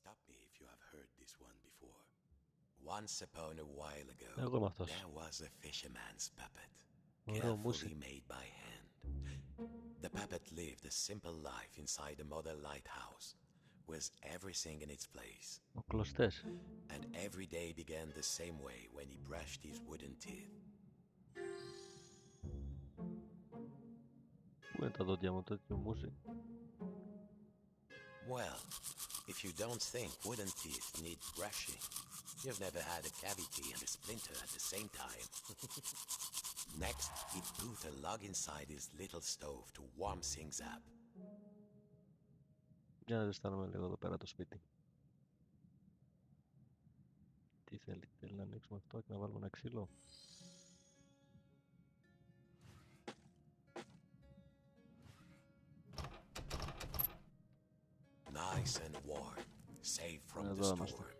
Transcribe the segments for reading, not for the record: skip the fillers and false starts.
Stop me if you have heard this one before. Once upon a while ago, there was a fisherman's puppet, carefully made by hand. The puppet lived a simple life inside a model lighthouse, with everything in its place. And every day began the same way when he brushed his wooden teeth. Well, if you don't think wooden teeth need brushing, you've never had a cavity and a splinter at the same time. Next, he put a log inside his little stove to warm things up. Για να ζεστάνουμε λίγο εδώ πέρα το σπίτι. Τι θέλει να ανοίξουμε αυτό και να βάλουμε ένα ξύλο. Nice and warm, safe from the storm.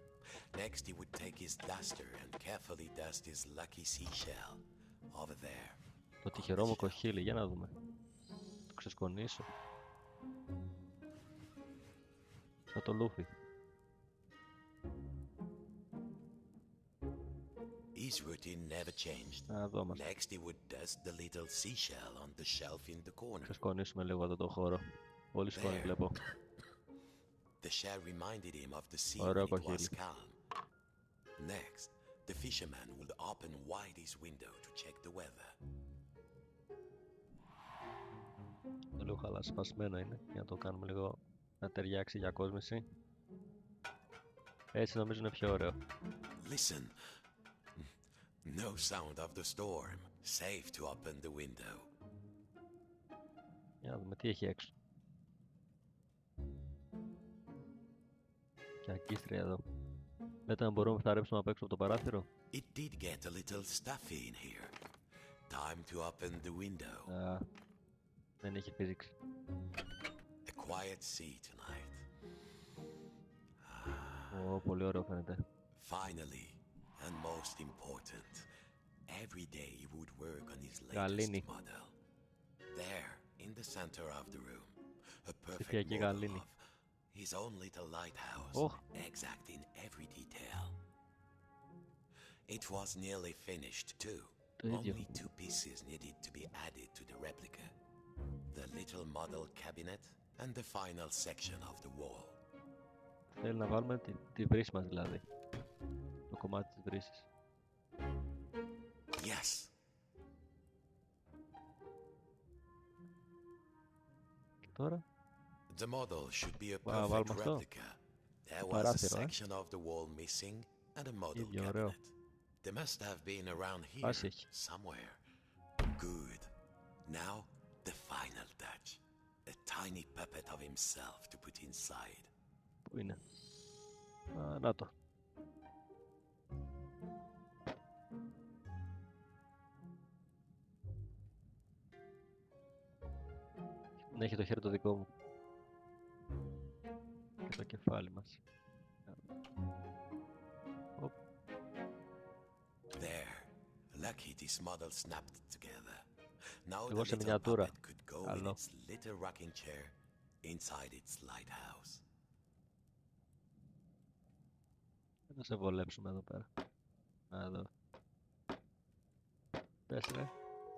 Next, he would take his duster and carefully dust his lucky seashell over there. Το τυχερό μου κοχύλι, για να δούμε. Το ξεσκονίσω. Σαν το λούφι. His routine never changed. Next, he would dust the little seashell on the shelf in the corner. Ξεσκονίσουμε λίγο εδώ το χώρο. Πολύ σκόνη βλέπω. The shell reminded him of the sea when it was calm. Next, the fisherman would open wide his window to check the weather. Το λίγο χαλασπασμένο είναι, για να το κάνουμε λίγο να ταιριάξει για κόσμηση. Έτσι νομίζω είναι πιο ωραίο. Listen. No sound of the storm. Safe to open the window. Για να δούμε τι έχει έξω. Και αγκίστρια εδώ. Λέτε να μπορούμε να φθαρέψουμε απ' έξω από το παράθυρο. It did get a little stuffy in here. Time to open the window. Δεν έχει physics. A quiet sea tonight. Πολύ ωραίο φαίνεται. Finally, and most important, every day he would work on his latest model. There, in the center of the room, a perfect model of his own little lighthouse, exact in every detail. It was nearly finished too. Only 2 pieces needed to be added to the replica. The little model cabinet and the final section of the wall. Θέλει να βάλουμε τη βρύση μας δηλαδή. Το κομμάτι της βρύσης. Yes. Και τώρα. The model should be a perfect replica. There was a section of the wall missing and a model cabinet. They must have been around here somewhere. Good. Now, the final touch. A tiny puppet of himself to put inside. Πού είναι? Να το. Έχει το χέρι το δικό μου. Και το κεφάλι μας. There. Lucky this model snapped together. Now the little puppet could go in its little rocking chair inside its lighthouse. Θα σε βολέψουμε εδώ πέρα. Εδώ. Πες ρε.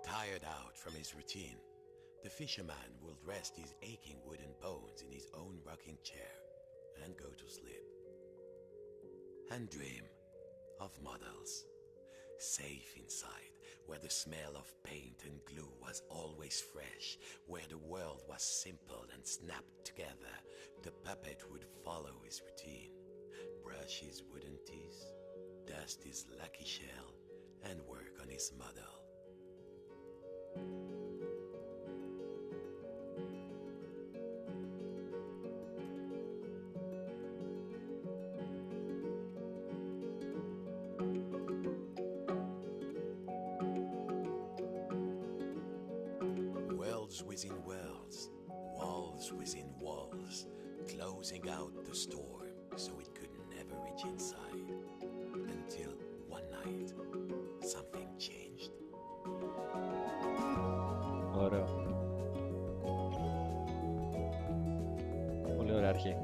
Tired out from his routine, the fisherman will rest his aching wooden bones in his own rocking chair and go to sleep. And dream of models. Safe inside, where the smell of paint and glue was always fresh, where the world was simple and snapped together, the puppet would follow his routine, brush his wooden teeth, dust his lucky shell, and work on his model. Within worlds, walls within walls, closing out the storm so it could never reach inside. Until one night, something changed. Ωραίο. Πολύ ωραία αρχή.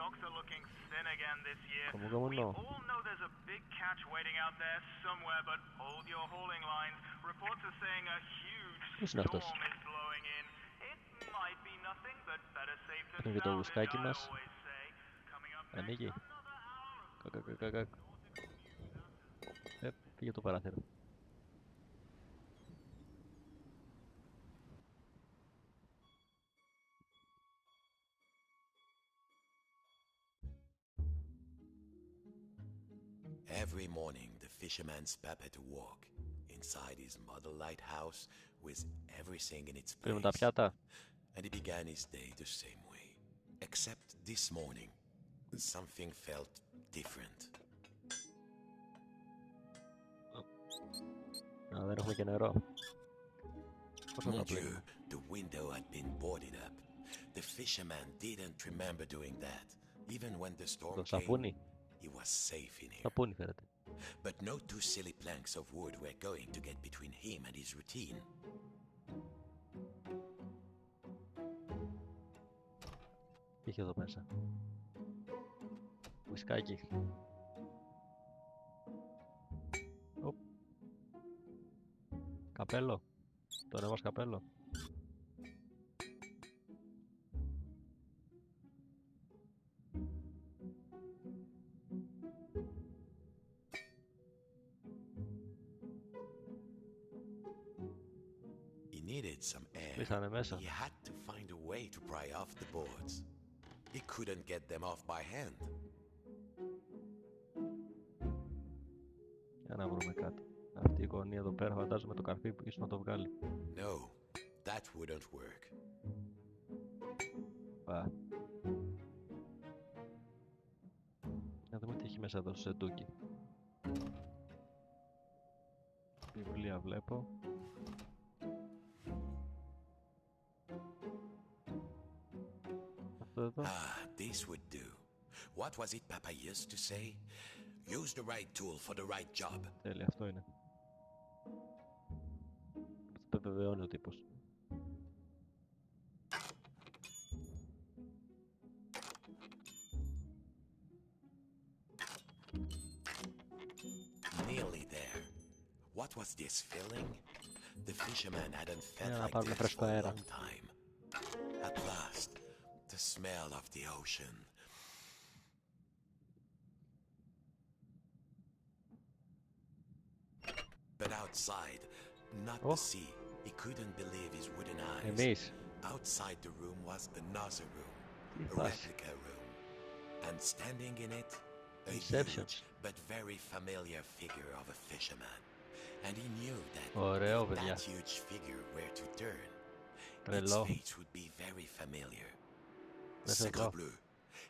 stocks are looking thin again this year. ¿Cómo We no? all know there's a big catch waiting out there somewhere, but hold your hauling lines. Reports are saying a huge Πού είναι αυτός? storm is blowing in. It might be nothing, but better safe than Παίρνει και το salvage, γουσκάκι I μας. always say. Coming up next, Ανοίγει. another hour of Κακακακακακ. Πήγε το παράθυρο. Every morning, the fisherman's prepared to walk inside his model lighthouse with everything in its Παίρνουμε τα place. πιάτα. And he began his day the same way. Except this morning, something felt different. Α, δεν έχουμε και νερό. Πώς θα Mon τα Dieu, πλύνουμε? the window had been boarded up. The fisherman didn't remember doing that. Even when the storm Το came, σαπούνι. he was safe in here. Σαπούνι φέρετε. But no two silly planks of wood were going to get between him and his routine. Τι είχε εδώ μέσα? Ουισκάκι. Οπ. Καπέλο. Το ωραίο μας καπέλο. He needed some air. Κλείσανε μέσα. He had to find a way to pry off the boards. He couldn't get them off by hand. Για να βρούμε κάτι. Αυτή η γωνία εδώ πέρα φαντάζομαι το καρφί που ίσως να το βγάλει. No, that wouldn't work. Πα. Να δούμε τι έχει μέσα εδώ στο σεντούκι. Βιβλία βλέπω. Αυτό εδώ. Ah, this would do. What was it Papa used to say? Use the right tool for the right job. Τέλεια, αυτό είναι. Το επιβεβαιώνει ο τύπος. Nearly there. What was this feeling? The fisherman hadn't felt να like πάρουμε this φρέσκο for a αέρα. long time. At last, the smell of the ocean. But outside, not Oh. the sea. He couldn't believe his wooden eyes. Εμείς. Outside the room was another room, Τι a φάση. replica room. And standing in it, a Inception. huge but very familiar figure of a fisherman. And he knew that Ωραίο, if παιδιά. that huge figure were to turn, its Τρελό. face would be very familiar. That's a Sacre lot. bleu.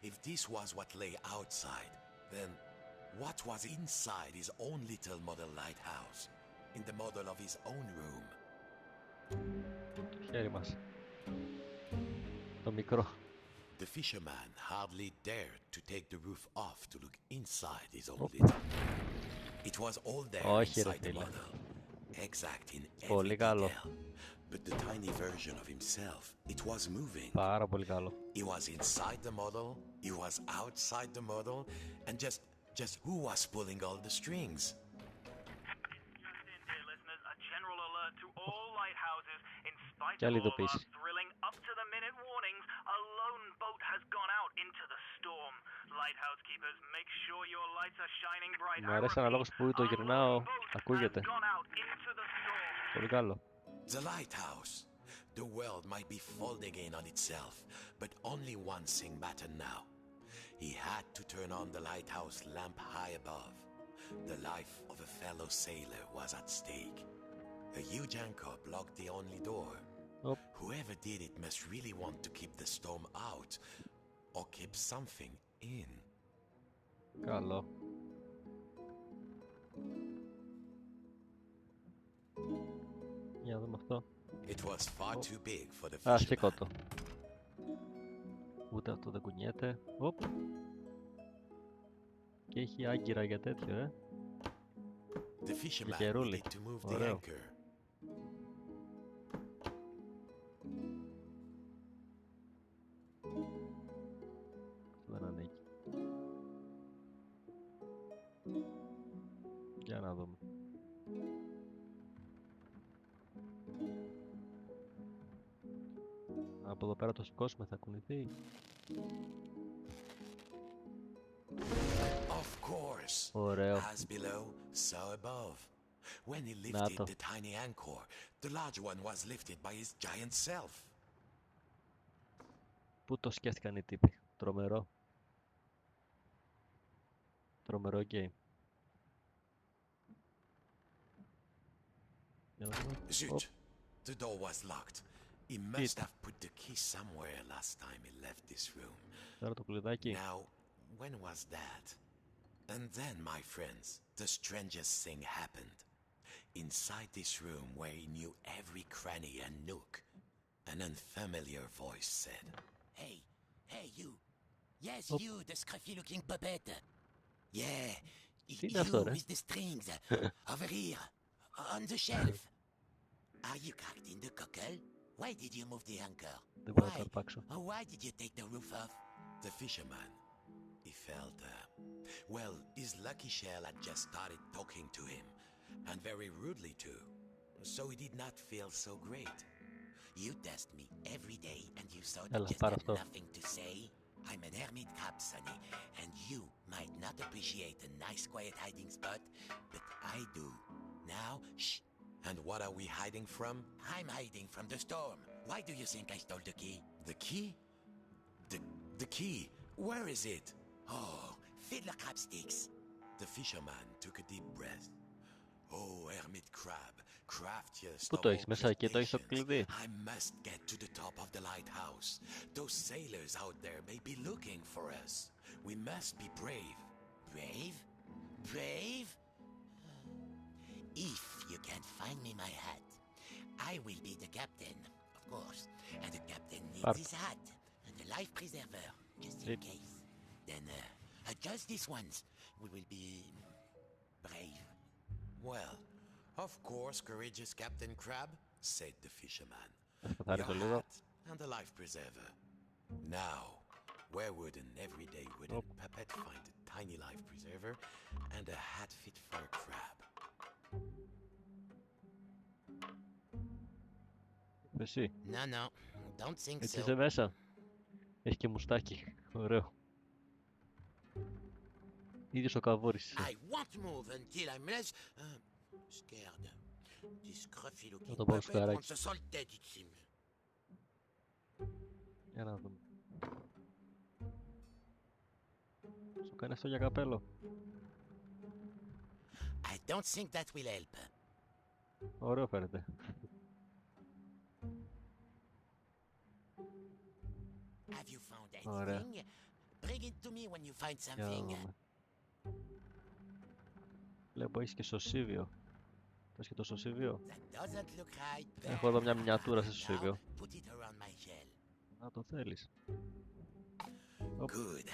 If this was what lay outside, then what was inside his own little model lighthouse, in the model of his own room? Το χέρι μας. Το μικρό. The fisherman hardly dared to take the roof off to look inside his own Oh. little. It was all there Όχι, ρε inside the φίλε. model, exact in every Πολύ καλό. detail. But the tiny version of himself, it was moving. Πάρα πολύ καλό. He was inside the model, he was outside the model, and just who was pulling all the strings? Just in, dear listeners, a general alert to all lighthouses. In spite Και of άλλη all of our ειδοποίηση. thrilling up-to-the-minute warnings, a lone boat has gone out into the storm. Lighthouse keepers, make sure your lights are shining bright. Μου αρέσει αναλόγως που το γυρνάω, ακούγεται. Πολύ καλό. The lighthouse. The world might be folding in on itself, but only one thing mattered now. He had to turn on the lighthouse lamp high above. The life of a fellow sailor was at stake. A huge anchor blocked the only door. Οπ. Whoever did it must really want to keep the storm out, or keep something in. Καλό. Για να δούμε αυτό. It was far too big for the Α, σήκω fisherman. το. Ούτε αυτό δεν κουνιέται. Οπ. Και έχει άγκυρα για τέτοιο, The fisherman καιρούλι. needed to move the Ωραίο. anchor. Δεν ανήκει. Για να δούμε. Από εδώ πέρα το σηκώσουμε, θα κουνηθεί. Of course. Ωραίο. As below, so above. When he Να lifted το. the tiny anchor, the large one was lifted by his giant self. Πού το σκέφτηκαν οι τύποι. Τρομερό. Τρομερό game. Για να δούμε. Οπ. Zut! The door was locked. He must have put the key somewhere last time he left this room. Τώρα το κλειδάκι. Now, when was that? And then, my friends, the strangest thing happened. Inside this room where he knew every cranny and nook, an unfamiliar voice said, Hey, you. Yes, Oh. you, the scruffy-looking puppet. Yeah, See, that's you all, eh? with the strings. Over here, on the shelf. Are you cracked in the cockle? Why did you move the anchor? Δεν μπορώ να Why? το αρπάξω. Why did you take the roof off? The fisherman. He felt, well, his lucky shell had just started talking to him, and very rudely too, so he did not feel so great. You test me every day and you thought Έλα, you just πάρε had αυτό. nothing to say? I'm an hermit crab, Sonny, and you might not appreciate a nice quiet hiding spot, but I do. Now, shh. And what are we hiding from? I'm hiding from the storm. Why do you think I stole the key? The key? The key? Where is it? Oh, fiddler crab sticks. The fisherman took a deep breath. Oh, hermit crab, craftiest Πού of το all έχεις μέσα εκεί, το έχεις το κλειδί. I must get to the top of the lighthouse. Those sailors out there may be looking for us. We must be brave. Brave? Brave? If you can't find me my hat, I will be the captain, of course. And the captain needs Πάρ' his hat and a life preserver, just in Yep. case. Then, just this once, we will be brave. Well, of course, courageous Captain Crab, said the fisherman. Θα καθαρίσω Your λίγο. hat and the life preserver. Now, where would an everyday wooden puppet find a tiny life preserver and a hat fit for a crab? Εσύ. No, don't think Έτσι so. είσαι μέσα. Έχει και μουστάκι. Ωραίο. Ίδιος ο καβούρης. I won't move until I'm less scared. This scruffy-looking το πάω puppet σκαράκι. wants us all dead, it seems. Για να δούμε. Σου κάνει αυτό για καπέλο. I don't think that will help. Ωραίο φαίνεται. Have you found Ωραία. anything? Bring it to me when you find Για να something. δούμε. Βλέπω έχεις και σωσίβιο. Θες και το σωσίβιο. That doesn't look right. Έχω εδώ μια μινιατούρα σε Now, σωσίβιο. put it around my shell. Να το θέλεις. Good.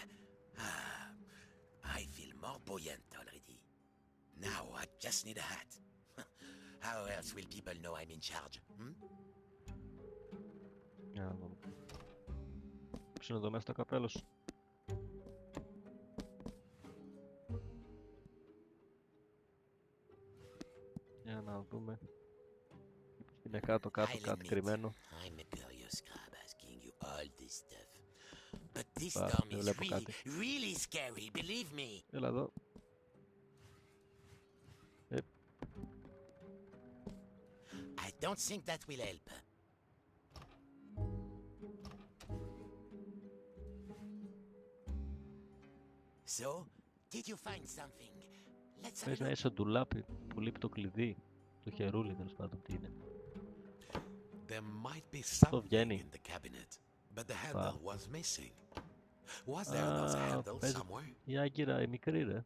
I feel more buoyant already. Now I just need a hat. How else will people know I'm in charge? Για να δούμε. Ποιος είναι εδώ μέσα στο καπέλο σου. Για να δούμε. Είναι κάτω I'll κάτι admit, κρυμμένο. I'm a curious crab asking you all this stuff. But this Bah, storm δεν is βλέπω really, κάτι. really scary, believe me. Έλα εδώ. I don't think that will help. So, did you find something? Let's have Πες a να look. είσαι ντουλάπι που λείπει το κλειδί. Το χερούλι τέλος πάντων τι είναι. There might be Το something βγαίνει. in the cabinet, but the handle was missing. Was there another handle Παίζει somewhere? η άγκυρα η μικρή ρε.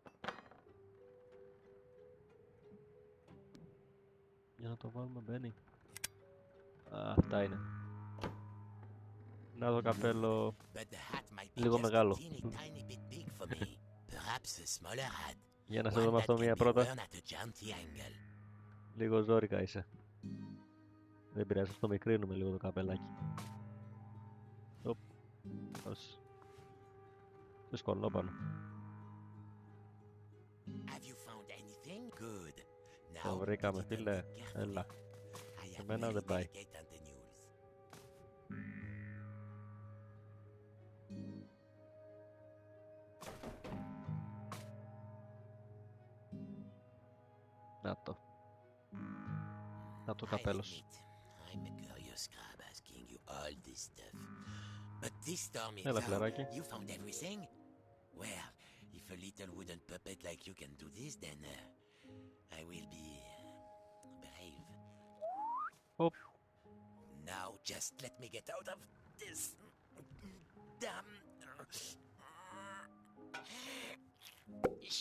Για να το βάλουμε μπαίνει. Αυτά είναι. Να το καπέλο. But the hat might be Λίγο just μεγάλο. a tiny bit big for me. Perhaps a smaller hat. Για να σε One δούμε that αυτό can μία be πρώτα. worn at a jaunty angle. Λίγο ζόρικα είσαι. Δεν πειράζει, αυτό μικρύνουμε λίγο το καπελάκι. Οπ. Ως. Σε σκονό πάνω. Have you found anything? Good. Now, Το βρήκαμε, put it on φίλε. the cart. Έλα. I Εμένα will δεν πάει. navigate on the news. Να το. Να το I'll καπέλος. admit, I'm a curious crab asking you all this stuff. But this storm is Έλα, out. φιλαράκι. You found everything? Well, if a little wooden puppet like you can do this, then I will be brave. Οπ. Now just let me get out of this damn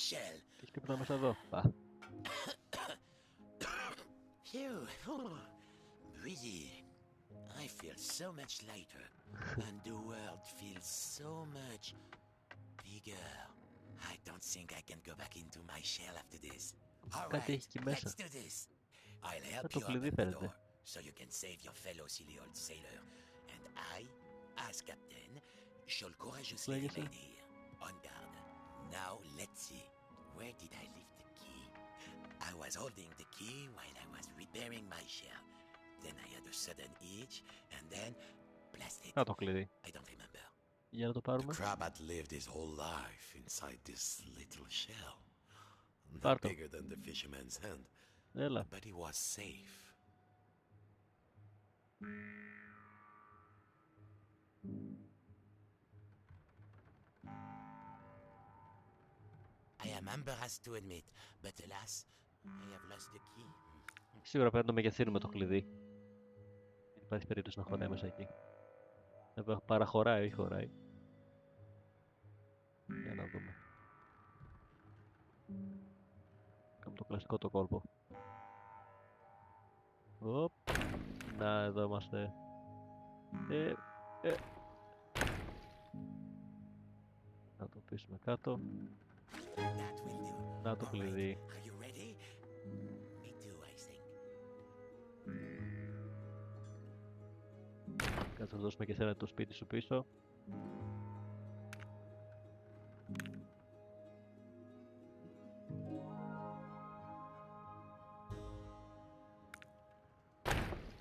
shell. Τι τίποτα μέσα εδώ. Α, Phew. Breathy. I feel so much lighter, and the world feels so much bigger. I don't think I can go back into my shell after this. All Κάτι right, έχει εκεί μέσα. let's do this. I'll help το you κλειδί open the φαίνεται. door, so you can save your fellow silly old sailor. And I, as captain, shall courageously Λέγεσαι. remain here, on guard. Now let's see. Where did I leave the key? I was holding the key while I was repairing my shell. Then I had a sudden itch, and then blasted. Να το κλειδί. I don't remember. Για να το The πάρουμε. crab had lived his whole life inside this little shell. Not Πάρτο. bigger than the fisherman's hand, Έλα. but he was safe. I am embarrassed to admit, but alas, I have lost the key. Σίγουρα πρέπει να το μεγεθύνουμε το κλειδί. Δεν υπάρχει περίπτωση να χωράει μέσα εκεί. Παραχωράει, όχι χωράει. Για να δούμε. Κάνουμε το κλασικό το κόλπο. Οπ. Να, εδώ είμαστε. Να το πείσουμε κάτω. That will do. Να το All κλειδί. right, are you ready? Me too, I think. Κάτσε να δώσουμε και εσένα το σπίτι σου πίσω.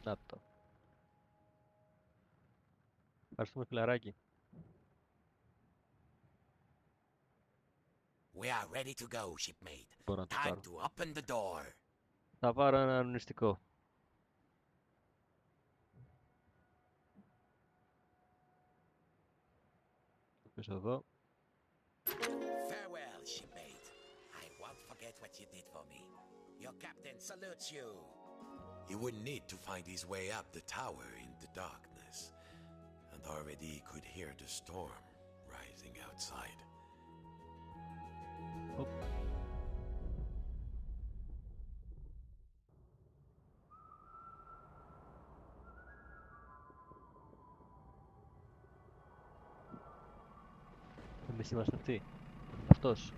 Να το. Ευχαριστούμε, φιλαράκι. We are ready to go, shipmate. Μπορώ να το Time πάρω. to open the door. Θα πάρω ένα ανωνυστικό. Το πίσω εδώ. Farewell, shipmate. I won't forget what you did for me. Your captain salutes you. He would need to find his way up the tower in the darkness, and already he could hear the storm rising outside. Οπ. Εμείς είμαστε αυτοί. Αυτός.